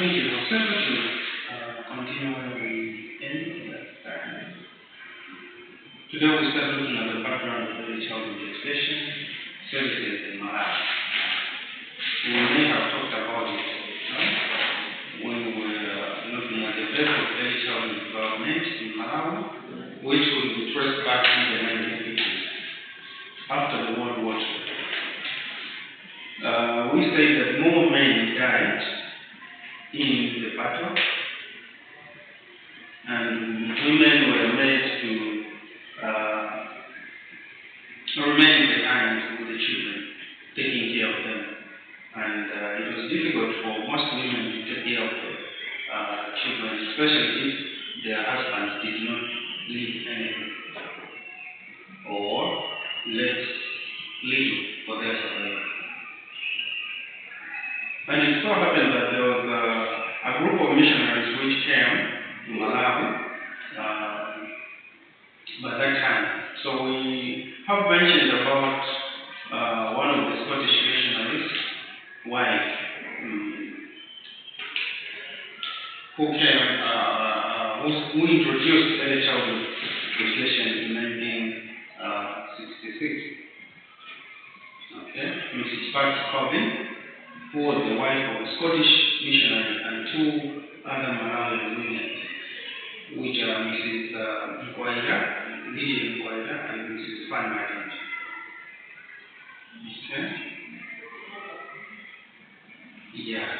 thank you. We'll start to continue where we ended last time. Today we start looking at the background of early childhood education services in Malawi. We may have talked about it when we were looking at the birth of early childhood development in Malawi, which could be traced back to the 1950s, after the World War II. We say that more men died in the battle, and women were made to remain behind with the children, taking care of them. And it was difficult for most women to take care of the children, especially if their husbands did not leave anything or left little for their survival. And it so happened that there was a group of missionaries which came to Malawi by that time. So we have mentioned about one of the Scottish missionaries' wife who came, who introduced early childhood education in 1966. Okay, Mrs. Pat Corbin, who was the wife of a Scottish missionary, and two other Malawian women, which are Mrs. Lydia Mkwaira, and Mrs. Fan Martin. Okay? Yeah.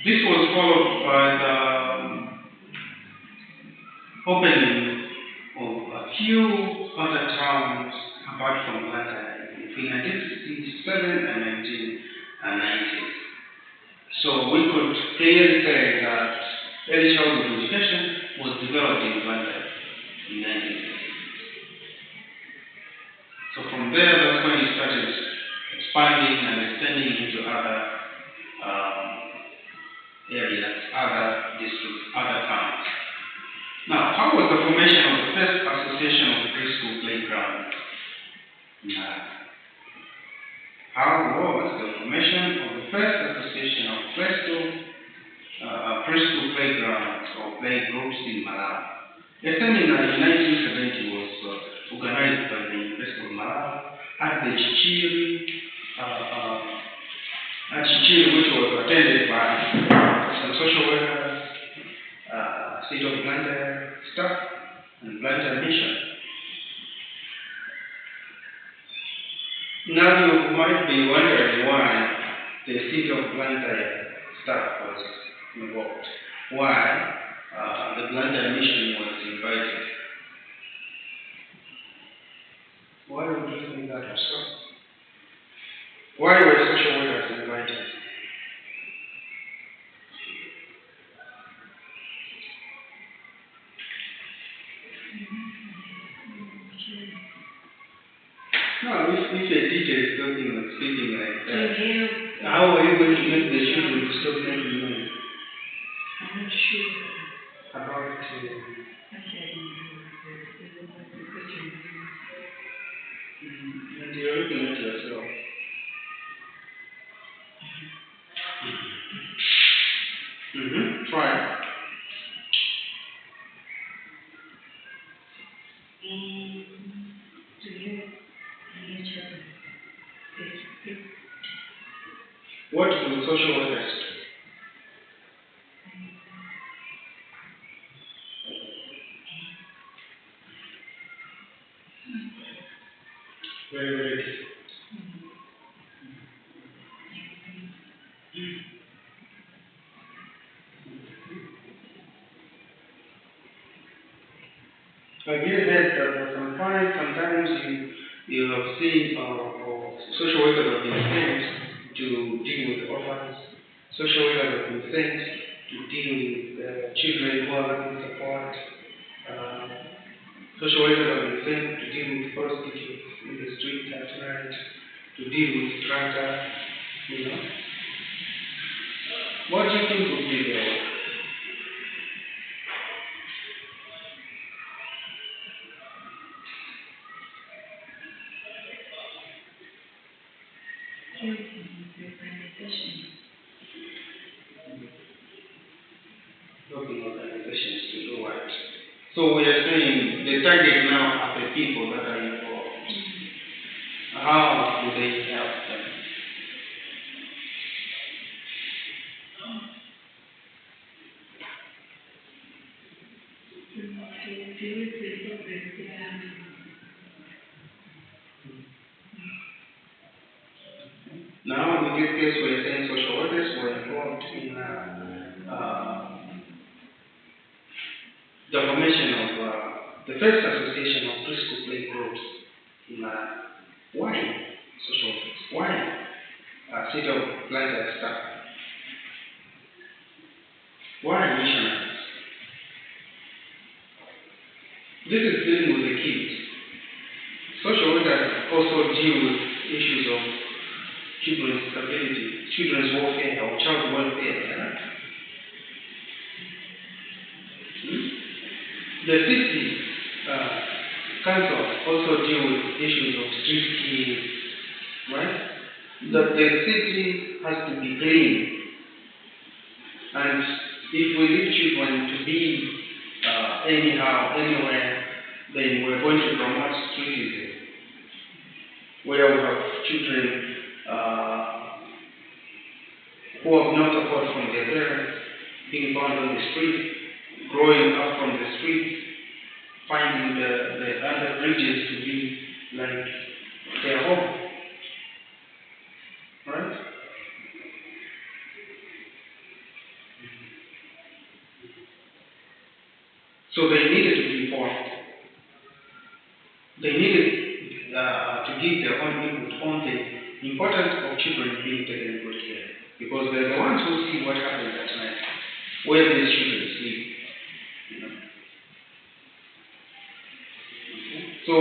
This was followed by the opening of a few other towns apart from Atlanta between 1967 and 1990. So we could clearly say that early childhood education was developed in Atlanta in 1960. So from there, that's when it started expanding and extending into other areas, other districts, other towns. Now, how was the formation of the first association of preschool playgrounds? How was the formation of the first association of preschool playgrounds or play groups in Malawi? A seminar in 1970 was organized by the University of Malawi at the Chichiri, which was attended by some social workers, State of Blantyre staff, and Blantyre Mission. Now you might be wondering why the State of Blantyre staff was involved, why the Blantyre Mission was invited. Why would you think that was so? Why were social workers invited? No, if a teacher is talking or speaking like that, how are you going to make the children stop making noise? I'm not sure about and you're looking at yourself. Try. What do the social workers do? Very, very difficult. Have you heard that sometimes you have seen social workers have been sent to deal with orphans, social workers have been sent to deal with children who are lacking support, social workers have been sent to deal with prostitutes in the streets at night, to deal with drunkards, What do you think would be their work? Local organizations to do what? So we are saying the target now are the people that are involved. How do they help them? Now, in this case, we are saying social workers were involved in the formation of the first association of preschool play groups in why social workers? Why city of planted staff? Why missionaries? This is dealing with the kids. Social workers also deal with issues of children's disability, children's welfare or child welfare. The city council also deal with issues of street kids, right? That the city has to be clean, and if we leave children to be anyhow, anywhere, then we're going to promote streetism, where we have children who have no support from their parents, being found on the street, growing up from the street, finding the under bridges to be like their home. Right? So they needed to be informed. They needed to give their own input on the importance of children being taken good care. Because they're the ones who see what happens at night, where these children sleep. You know? So,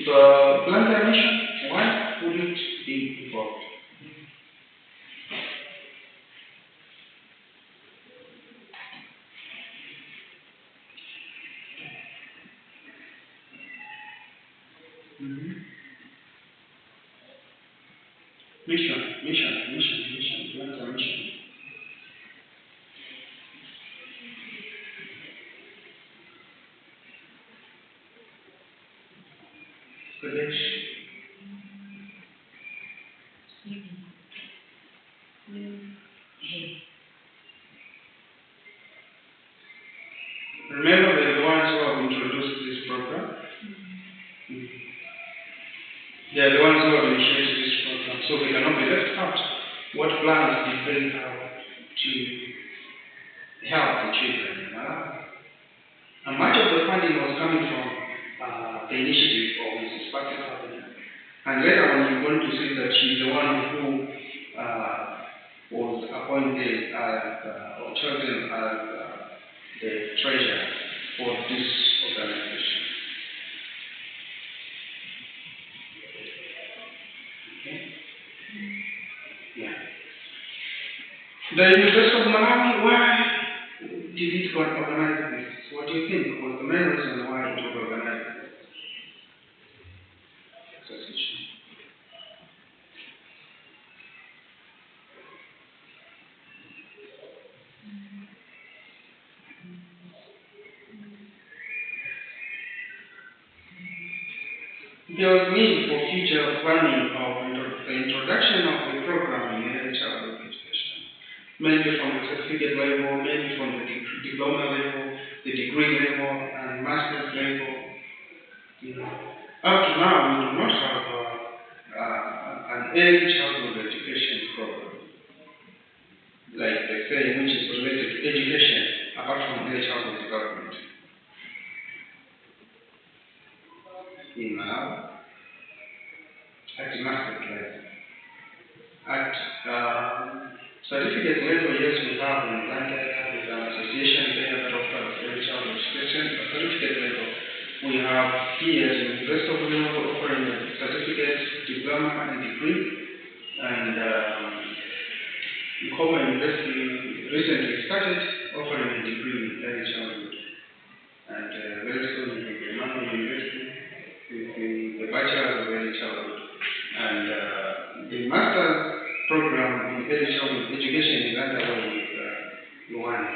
the planter mission, why would it be involved? Mission, planter mission. Kadesh. Remember, they're the ones who have introduced this program. They are the ones who have initiated this program, so they cannot be left out. What plans did they have to help the children? And much of the funding was coming from the initiative of Mrs. Patrick. And later on, you're going to see that she's the one who was appointed as or chosen as the treasurer for this organization. Yeah. The University of Malawi, why did it organize this? What do you think was the main reason why it was organized this association? There was need for future planning of the introduction of the program in early childhood education, mainly from the certificate level, mainly from the diploma level, the degree level, and master's level. You know, up to now, we do not have an early childhood education program, like they say, which is related to education, apart from early childhood development. In Malawi, at the master's level. At certificate level, yes, we have in Atlanta, with an association there that offers early childhood education. At certificate level, we have here in the University of Malawi offering a certificate, diploma, and degree. And Nkoma University recently started offering a degree in early childhood. And very soon, in the Emmanuel University, with the bachelor of early childhood. And the master's program in early childhood education is underway with Luana.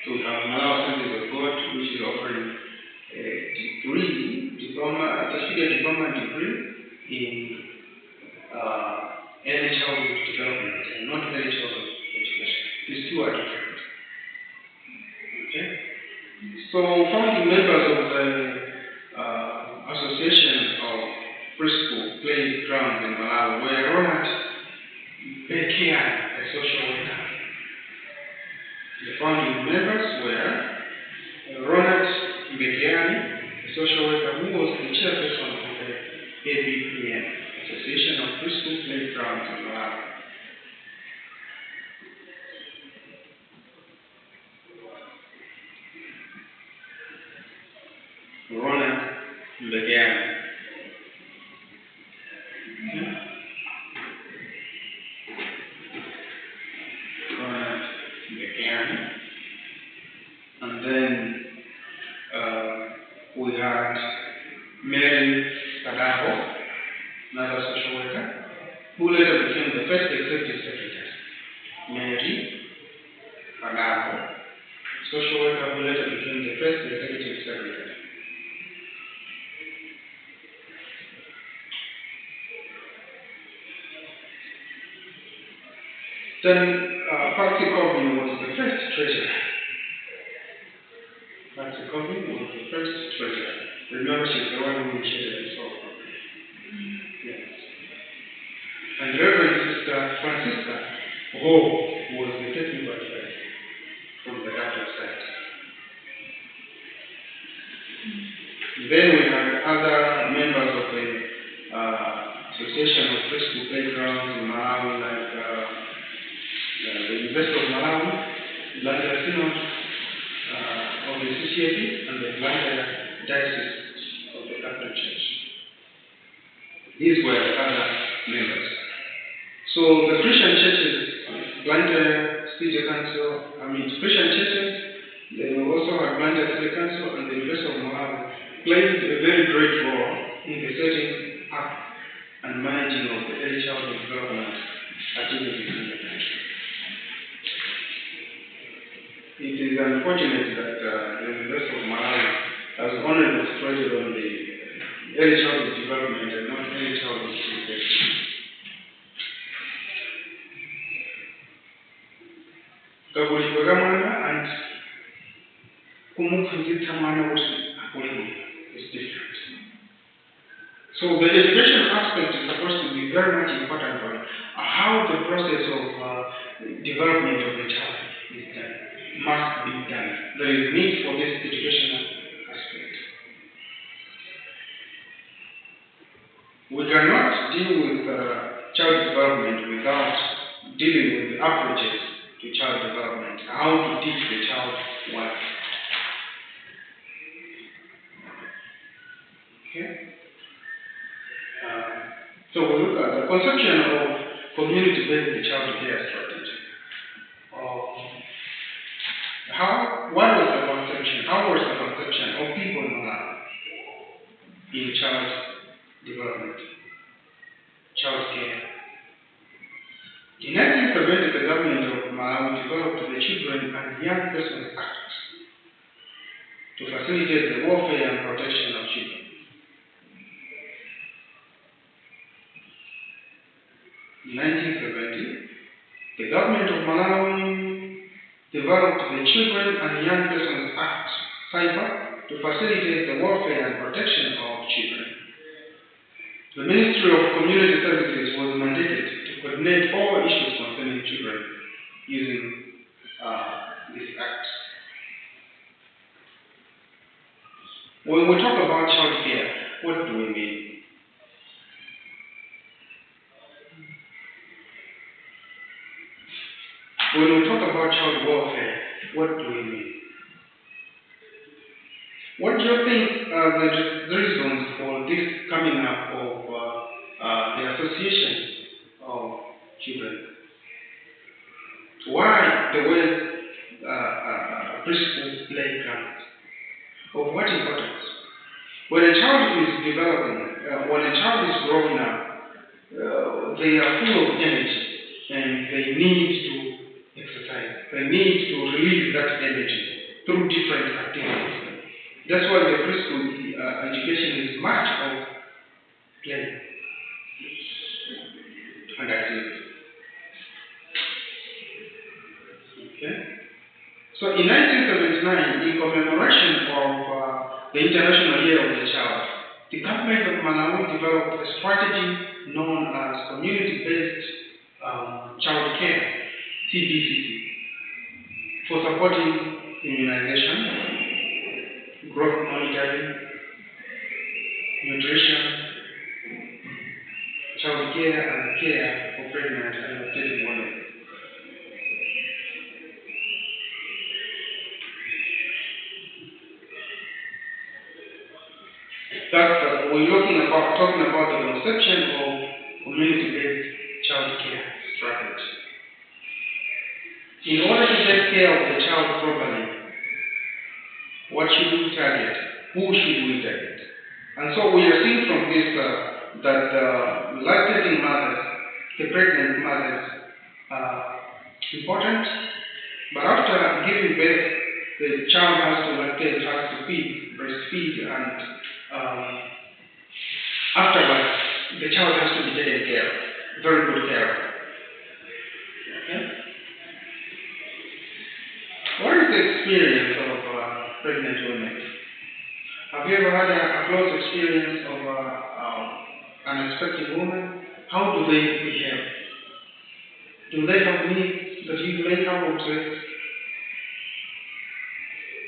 So we have Malawi Assemblies of God, which is offering a certificate diploma degree in early childhood development and not early childhood education. These two are different. Okay? So founding members of the Association of Preschool Playgrounds in Malawi were Ronald Bekian, a social worker. The founding members were Ronald Bekiani, a social worker who was the chairperson of the ABPM, Association of Preschool Playgrounds in Malawi. Ronald Bekiani. Ronald Bekiani. And then we had Mary Kadaho, another social worker, who later became the first executive secretary. Mary Kadaho, social worker who later became the first executive secretary. Then Patsy Corbin was the first treasurer. Patsy Corbin was the first treasurer. Remember, she's the one who initiated this whole program. Yes. And Reverend Sister Francisca Ho was the technical advisor from the doctor's side. Then we had other members of the Association of Preschool Playgrounds in Malawi, like the University of Malawi, Blantyre Synod of the CCAP, and the Blantyre Diocese of the Catholic Church. These were other members. So the Christian churches, Blantyre City Council, Christian churches, they also had Blantyre City Council and the University of Malawi played a very great role in the setting up and managing of the early childhood development activities in the country. It is unfortunate that the University of Malawi has only concentrated on the early childhood development and not early childhood education. Kakuliko kamwana and kumupfunzitsa mwana kuti akulemu is different. So the education aspect is supposed to be very much important for how the process of development of the child is done, must be done. There is need for this educational aspect. We cannot deal with child development without dealing with the approaches to child development, how to teach the child what. Okay? So we look at the conception of community-based child care strategy. What was the conception? How was the conception of people in Malawi in child development, child care? In 1970, the government of Malawi developed the Children and Young Persons Act to facilitate the welfare and protection of children. In 1970, the government of Malawi developed the Children and Young Persons Act, CYPA, to facilitate the welfare and protection of children. The Ministry of Community Services was mandated to coordinate all issues concerning children using this act. When we talk about child care, what do we mean? When we talk about child welfare, what do we mean? What do you think are the reasons for this coming up of the association of children? Why the word preschool playground? Of what importance? When a child is developing, when a child is growing up, they are full of energy and they need to exercise. They need to release that energy through different activities. That's why the preschool education is much of play and activity. Okay? So in 1979, in commemoration of the International Year of the Child, the government of Malawi developed a strategy known as Community-Based Child Care, CBCC, for supporting immunization, growth monitoring, nutrition, child care, and care for pregnant and lactating women. We're talking about the conception of community-based child care strategy. In order to take care of the child properly, what should we target? Who should we target? And so we are seeing from this that lactating mothers, the pregnant mothers, are important. But after giving birth, the child has to lactate, has to breastfeed, and afterwards, the child has to be taken care of, very good care of. Okay? What is the experience of pregnant women? Have you ever had a close experience of an expecting woman? How do they behave? Do they have needs that you may have observed?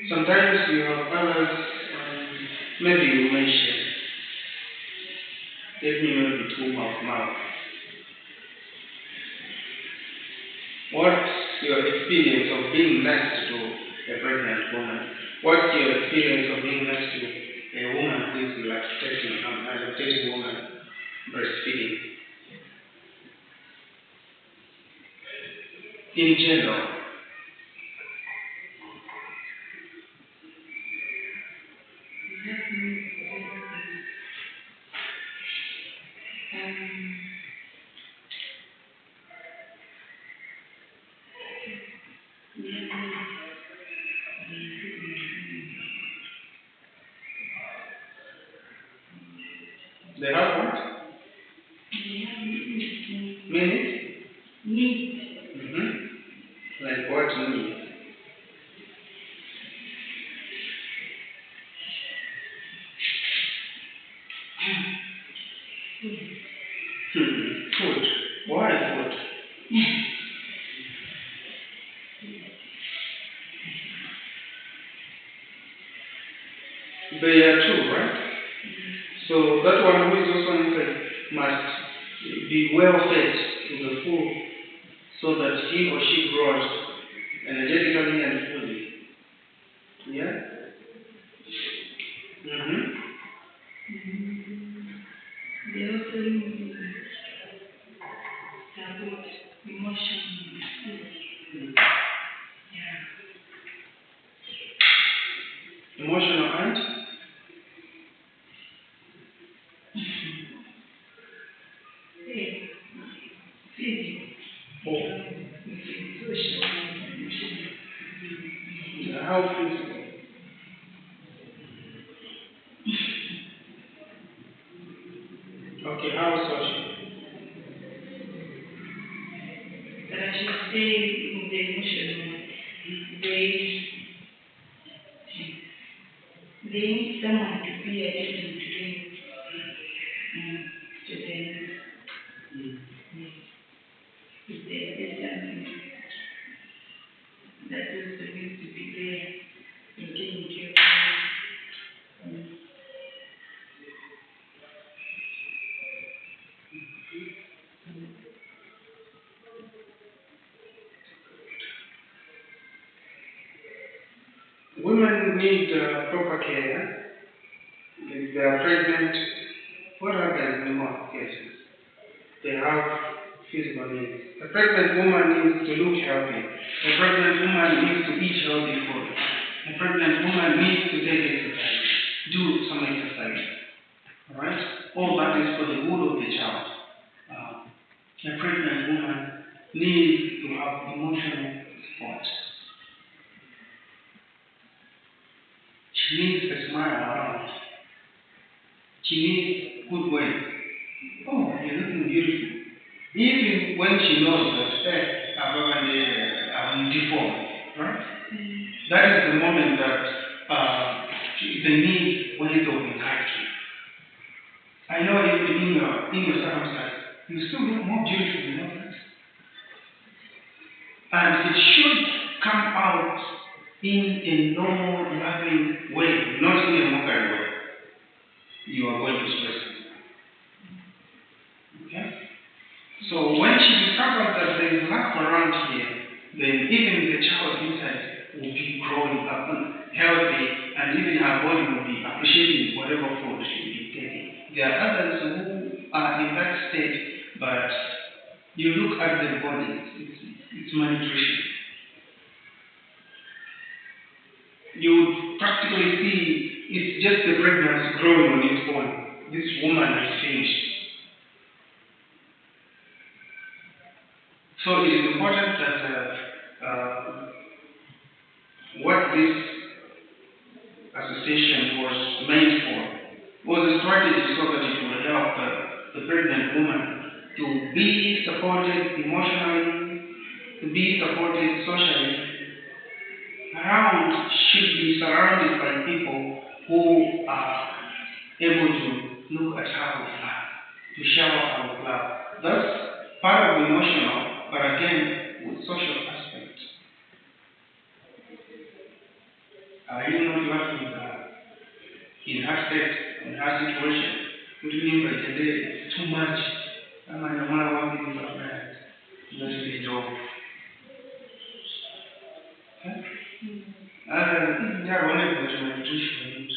Sometimes you have others, maybe you may share. Let me know the two mouth. What's your experience of being next to a pregnant woman? What's your experience of being next to a woman who is lactating woman, breastfeeding? In general. They have what? Minutes? Needs. Like what needs? Food. Why food? They are two, right? So that one who is also inside must be well fed to the full so that he or she grows energetically and fully. Yeah? They also need support, emotional support. Yeah. Emotional and? Physical. Social and emotional. How physical? Okay, how social? But I should say in the emotional, they need someone to be attentive to them. To them. If there is something that also needs to be there in taking care of them. Women need proper care. If they are pregnant, what happens in most cases? They have physical needs. A pregnant woman needs to look healthy. A pregnant woman needs to eat healthy food. A pregnant woman needs to take exercise, do some exercise. Alright? All that is for the good of the child. A pregnant woman needs to have emotional support. She needs a smile around. She needs good words. Oh, you're looking beautiful. Even when she knows that, hey, I'm deformed, right? That is the moment that they need words of encouragement. I know even in your circumstance, you still look more beautiful than others. And it should come out in a normal, loving way, not in a mockery way. You are going to stress them. Okay? So when she discovers that there is lack around here, then even the child inside will be growing up healthy, and even her body will be appreciating whatever food she will be taking. There are others who are in that state, but you look at their body, it's malnutrition. You would practically see it's just the pregnancy growing on its own. This woman is finished. So it is important that what this association was made for was a strategy so that it would help the pregnant woman to be supported emotionally, to be supported socially. Around should be surrounded by people who are able to look at her with love, to shower her with love. That's part of the emotional, but again, with social aspect. Are you not laughing with her? In her state, in her situation, what do you mean by today? Too much. I'm not one thing about that. Let it go. Yeah, one of the nutrition.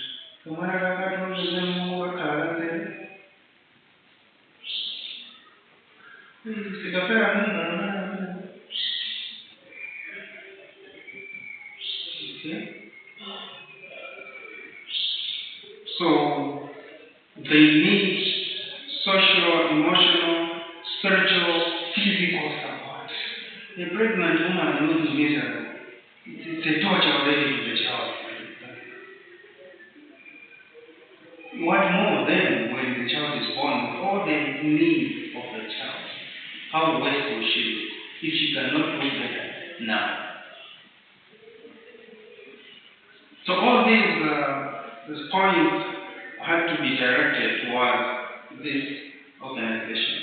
The one I got from the more color. Okay? So they need social, emotional, spiritual, physical support. A pregnant woman looks miserable. It's a torture already to the child. What more then when the child is born with all the needs of the child? How wasteful she is if she cannot do that now. So all these points had to be directed towards this organization.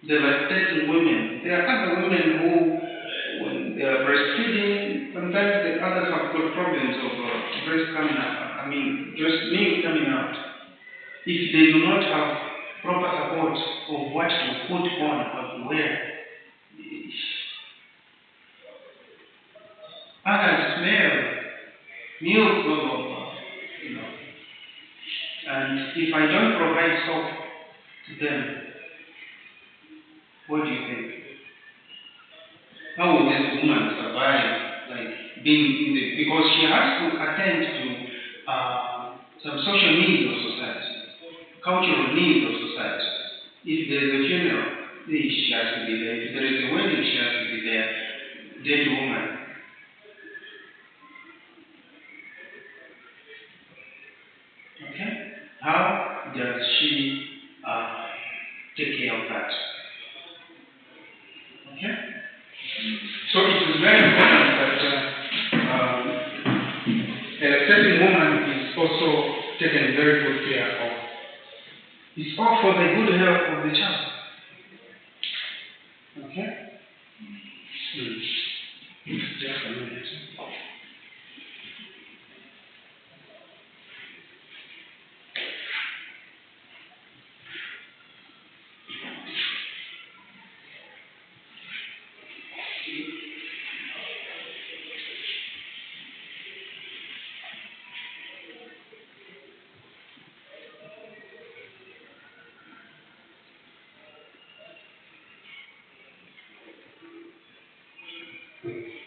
Devastating women. There are other women who, when they are breastfeeding, sometimes the others have got problems of breast coming out. Just milk coming out. If they do not have proper support of what to put on or to wear, others smell milk all over, And if I don't provide soap to them, what do you think? How will this woman survive, like being in the, because she has to attend to some social needs of society, cultural needs of society. If there is a funeral, she has to be there. If there is a wedding, she has to be there. Dead woman. Okay? How does she take care of that? Okay? So it is very important that a lactating woman is also taken very good care of. It's all for the good health of the child. Okay? Just a minute.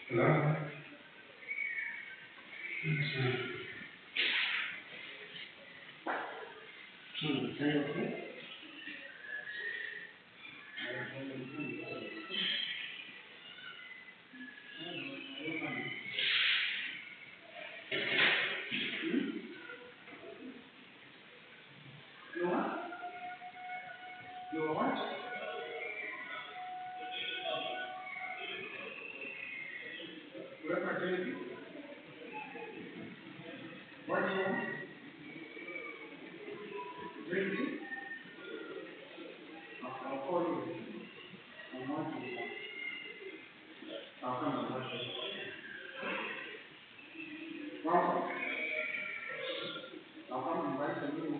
Hello? Is that okay? You are what? What am I telling you? What do you want? Drinking? I'll call you. I'm not doing that. I'll come and watch it. Welcome. I'll come and invite you.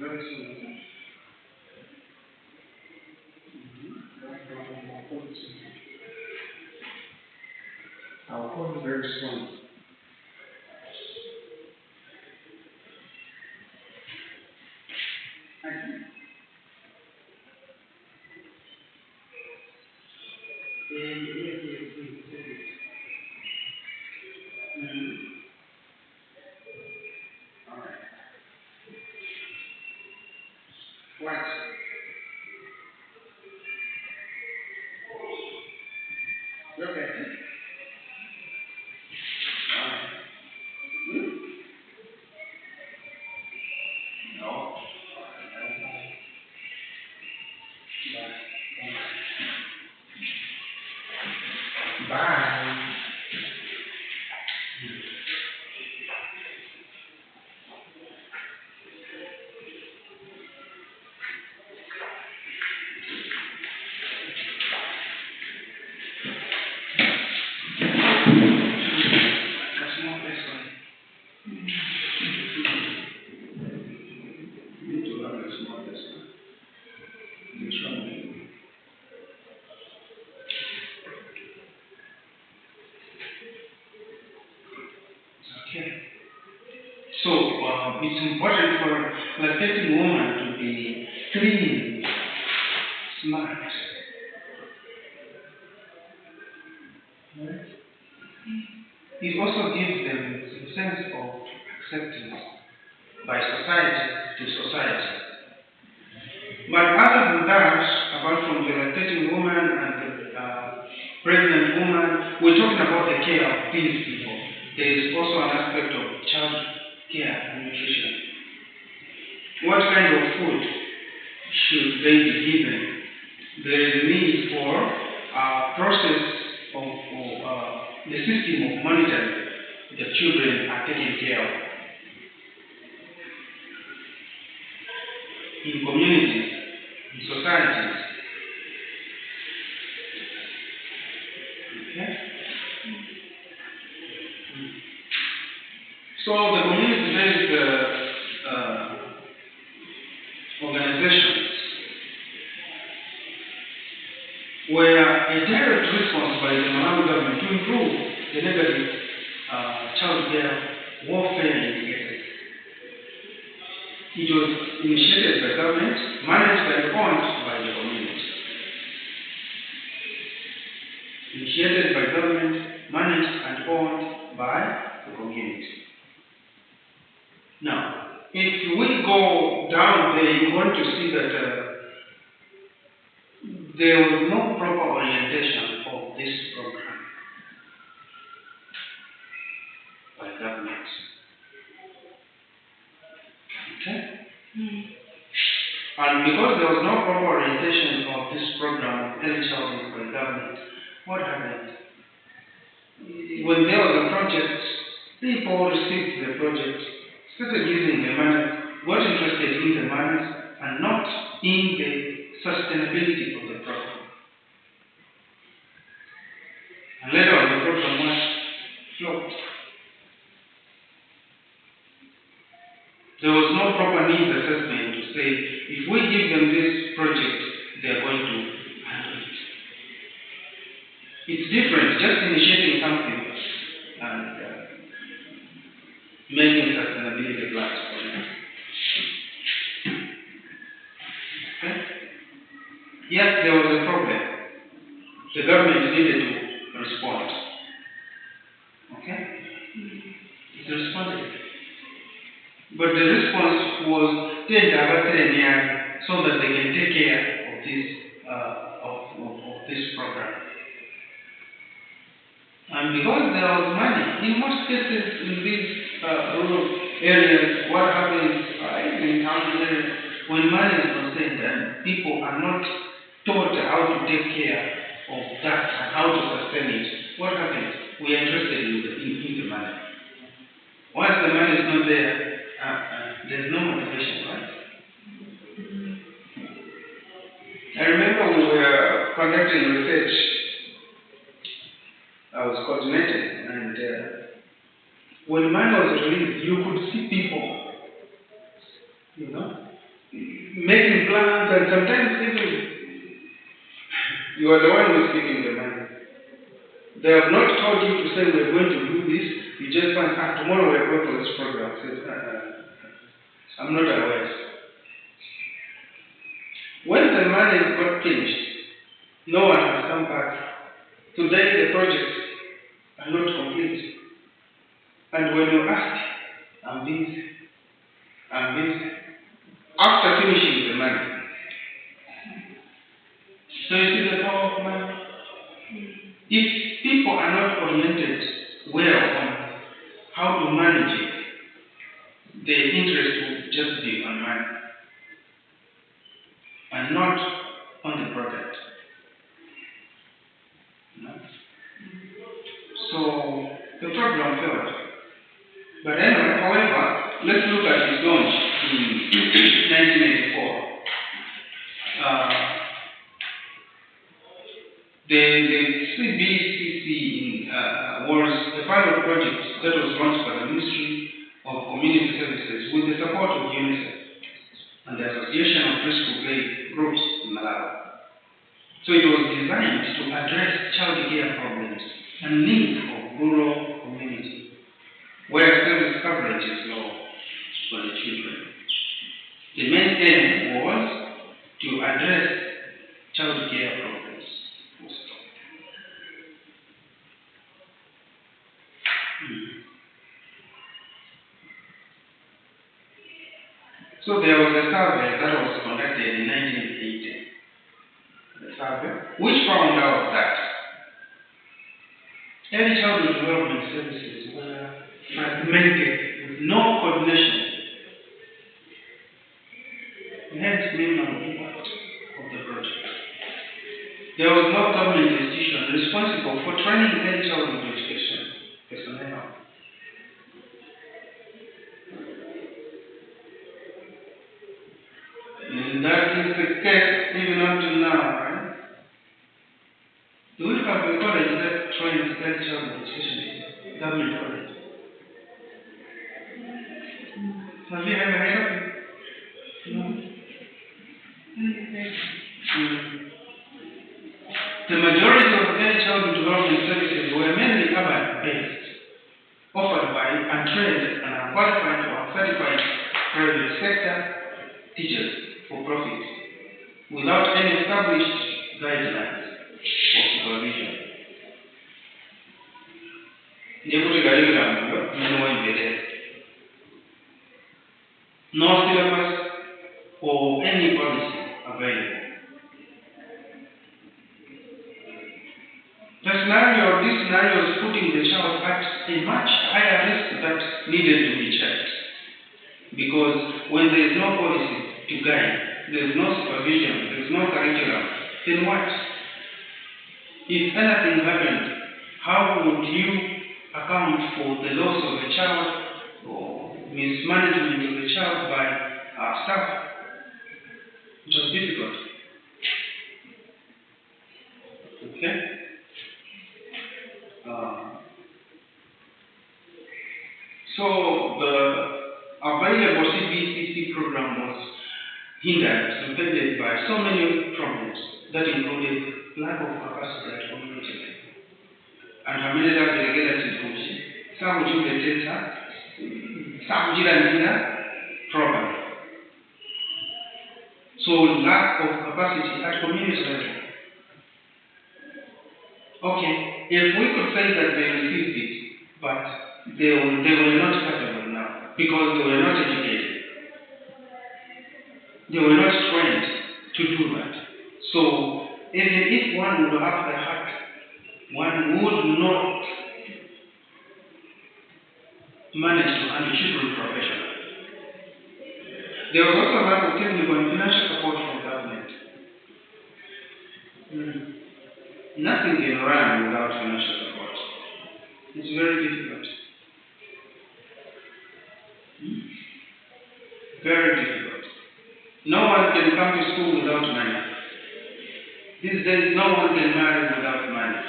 Very soon. I'll call you very soon. Thank you. All right. What? You okay? All right. No. Bye. Bye. That's not this one. You need to learn this, not this one. What's wrong with you? Okay. So, it's important for lactating woman to be clean, smart. Right? It also gives them a sense of acceptance by society to society. But other than that, apart from the lactating woman and the pregnant woman, we're talking about the care of these people. There is also an aspect of child care and nutrition. What kind of food should they be given? There is a need for a process of the system of monitoring the children are taken care of. In communities, in societies. Okay? So the community-based organizations were a direct response by the Malawi government to improve the negative child care warfare indicators. It was initiated by government, managed and owned by the community. Initiated by government, managed and owned by the community. Now, if we go down there, you're going to see that there was no proper orientation of this program by government. Okay? And because there was no proper orientation of this program of early childhood by government, what happened? When there was a project, people received the project, started using the money, got interested in the money, and not in the sustainability of the program. And later on, the program was flopped. There was no proper needs assessment to say, if we give them this project, they are going to handle it. It's different, just initiating something and making sustainability plans for it. Okay? Yes, there was a problem. The government needed to respond. Okay? It responded. But the response was so that they can take care of this program. And because there was money, in most cases in these rural areas, what happens in towns areas, when money is concerned and people are not taught how to take care of that and how to sustain it, what happens? We are interested in the money. Once the money is not there, there's no motivation, right? I remember we were conducting research. I was coordinating, and when money was released, you could see people, making plans, and sometimes even you are the one who is giving the money. They have not told you to say we're going to do this. You just find, tomorrow we're going for this program. Say, I'm not aware. When the money got finished, no one has come back. Today the projects are not complete. And when you ask, I'm busy. After finishing the money. So you see the power of money? If people are not oriented well on how to manage it, their interest will just be on money and not on the product. So the program failed. But anyway, however, let's look at its launch in 1984. The CBCC was a pilot project that was launched by the Ministry of Community Services with the support of UNICEF and the Association of Preschool Play Groups in Malawi. So it was designed to address child care problems and needs of rural communities where service coverage is low for the children. The main aim was to address child care problems. So there was a survey that was conducted in 1980, which found out that early childhood development services were fragmented with no coordination, hence minimal impact of the project. There was no government institution responsible for training early childhood education personnel. And that is the case even up to now, right? Do we have a college that trains early childhood education? Government college. Have you ever heard of it? No. The majority of early childhood development services were mainly urban-based, offered by untrained and unqualified or uncertified private sector teachers for profit, without any established guidelines or supervision. No syllabus or any policy available. This scenario is putting the child at a much higher risk that needed to be checked. Because when there is no policy to guide, there is no supervision, there is no curriculum, then what? If anything happened, how would you account for the loss of a child or mismanagement of a child by staff? It was difficult. Okay? So the available CBCC program was impeded by so many problems that included lack of capacity at community level. And familiar delegated some would use data, some did problem. So lack of capacity at community level. Okay, if we could say that they received it, but they were not capable now because they were not educated. They were not trained to do that. So even if one would have the heart, one would not manage to handle children professionally. There was also a lack of technical and financial support from government. Nothing can run without financial support. It's very difficult. Very difficult. No one can come to school without money. These days, no one can marry without money.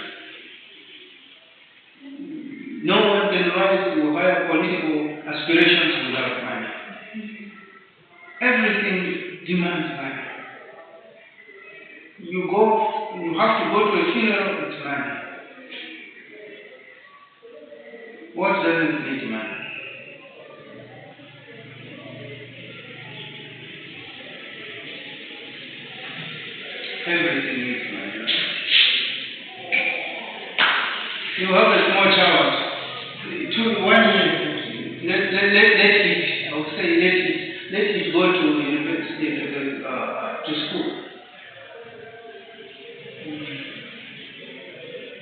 No one can rise to higher political aspirations without money. Everything demands money. You have to go to a funeral, it's money. What doesn't need money? Everything needs money. You have a small child, 1 year, let it, I would say let it go to university, to school.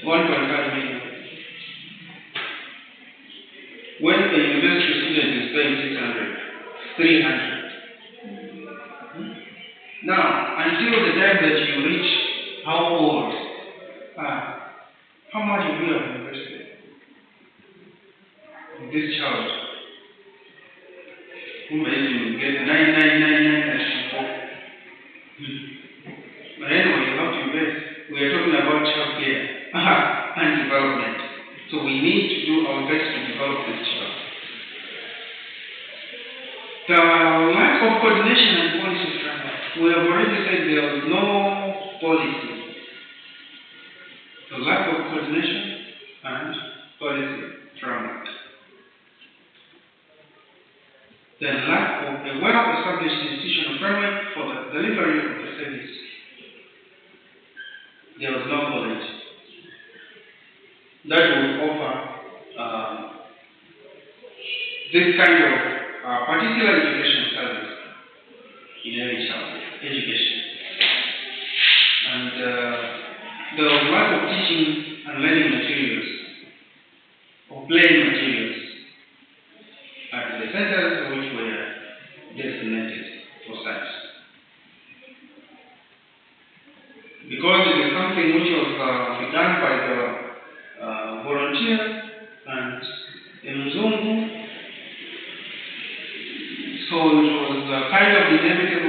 1.5 million. When a university student is paying 600, 300. Now, until the time that you reach how old? How much will you have invested in this child who may even get 9,999 as before? But anyway, you have to invest. We are talking about child care and development. So we need to do our best to develop this child. The lack of coordination and policy framework. We have already said there is no policy. The lack of coordination and policy framework. The lack of a well-established institutional framework for the delivery of the service. There was no college that would offer this kind of particular education service in early childhood education. And there was lack of teaching and learning materials or playing materials at the centers which were designated for such. Because it is something which was begun by the volunteers and in Mzungu, so it was kind of inevitable